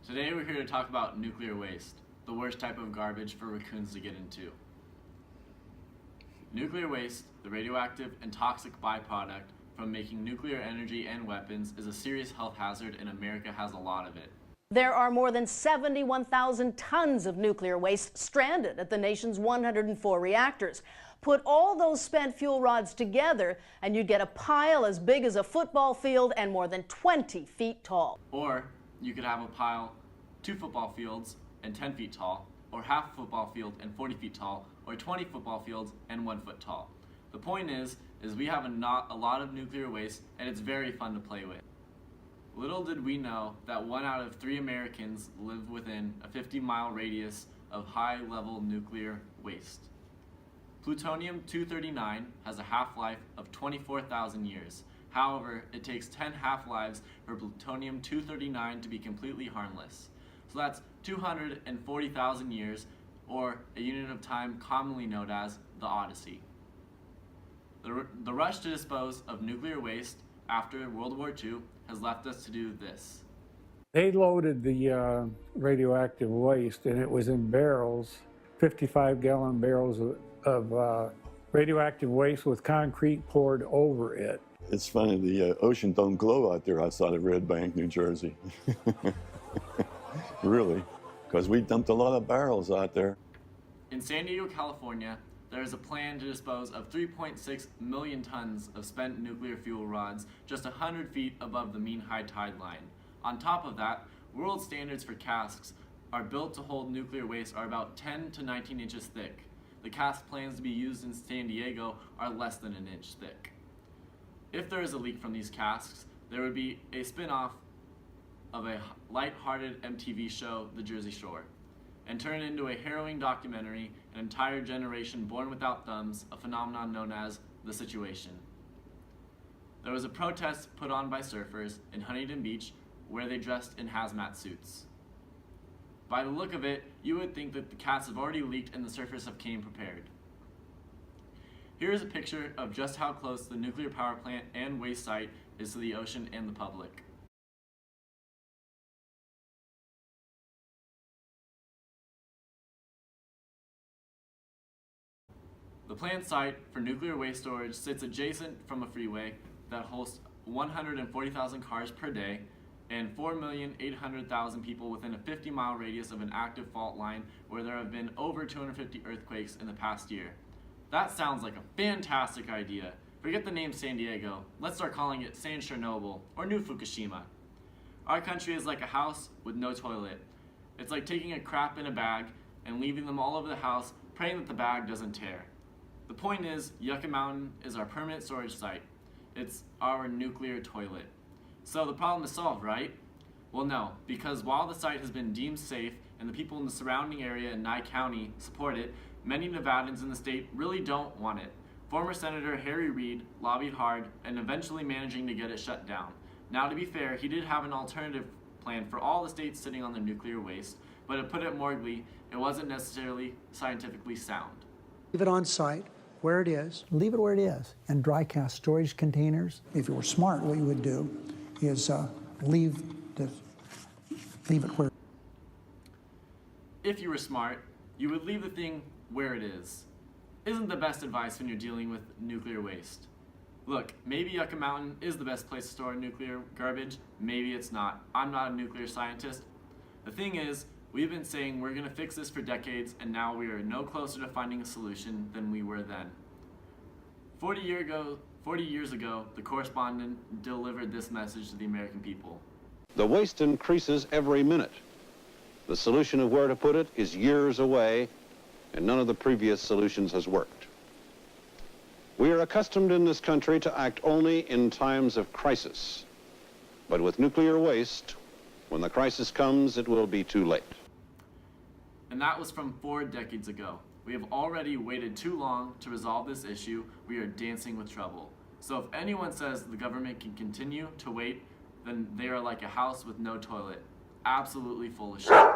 Today we're here to talk about nuclear waste, the worst type of garbage for raccoons to get into. Nuclear waste, the radioactive and toxic byproduct from making nuclear energy and weapons, is a serious health hazard, and America has a lot of it. There are more than 71,000 tons of nuclear waste stranded at the nation's 104 reactors. Put all those spent fuel rods together and you'd get a pile as big as a football field and more than 20 feet tall. Or you could have a pile 2 football fields and 10 feet tall, or half a football field and 40 feet tall, or 20 football fields and 1 foot tall. The point is we have a lot of nuclear waste, and it's very fun to play with. Little did we know that 1 out of 3 Americans live within a 50-mile radius of high-level nuclear waste. Plutonium-239 has a half-life of 24,000 years. However, it takes 10 half-lives for plutonium-239 to be completely harmless. So that's 240,000 years, or a unit of time commonly known as the Odyssey. The rush to dispose of nuclear waste after World War II has left us to do this. They loaded the radioactive waste, and it was in barrels, 55-gallon barrels of radioactive waste with concrete poured over it. It's funny, the ocean don't glow out there outside of Red Bank, New Jersey. Really, because we dumped a lot of barrels out there. In San Diego, California, there is a plan to dispose of 3.6 million tons of spent nuclear fuel rods just 100 feet above the mean high tide line. On top of that, world standards for casks are built to hold nuclear waste are about 10 to 19 inches thick. The cask plans to be used in San Diego are less than an inch thick. If there is a leak from these casks, there would be a spin-off of a light-hearted MTV show, The Jersey Shore, and turn it into a harrowing documentary, an entire generation born without thumbs, a phenomenon known as The Situation. There was a protest put on by surfers in Huntington Beach where they dressed in hazmat suits. By the look of it, you would think that the casks have already leaked and the surfers have came prepared. Here is a picture of just how close the nuclear power plant and waste site is to the ocean and the public. The plant site for nuclear waste storage sits adjacent from a freeway that hosts 140,000 cars per day and 4,800,000 people within a 50-mile radius of an active fault line where there have been over 250 earthquakes in the past year. That sounds like a fantastic idea. Forget the name San Diego. Let's start calling it San Chernobyl or New Fukushima. Our country is like a house with no toilet. It's like taking a crap in a bag and leaving them all over the house, praying that the bag doesn't tear. The point is, Yucca Mountain is our permanent storage site. It's our nuclear toilet. So the problem is solved, right? Well, no, because while the site has been deemed safe and the people in the surrounding area in Nye County support it, many Nevadans in the state really don't want it. Former Senator Harry Reid lobbied hard and eventually managing to get it shut down. Now, to be fair, he did have an alternative plan for all the states sitting on their nuclear waste, but to put it morbidly, it wasn't necessarily scientifically sound. Leave it on site where it is. Leave it where it is, and dry cask storage containers. If you were smart, what you would do is leave it where. If you were smart, you would leave the thing where it is. Isn't the best advice when you're dealing with nuclear waste. Look, maybe Yucca Mountain is the best place to store nuclear garbage, maybe it's not. I'm not a nuclear scientist. The thing is, we've been saying we're gonna fix this for decades, and now we are no closer to finding a solution than we were then. 40 years ago, the correspondent delivered this message to the American people. The waste increases every minute. The solution of where to put it is years away, and none of the previous solutions has worked. We are accustomed in this country to act only in times of crisis. But with nuclear waste, when the crisis comes, it will be too late. And that was from 4 decades ago. We have already waited too long to resolve this issue. We are dancing with trouble. So if anyone says the government can continue to wait, then they are like a house with no toilet. Absolutely full of shit.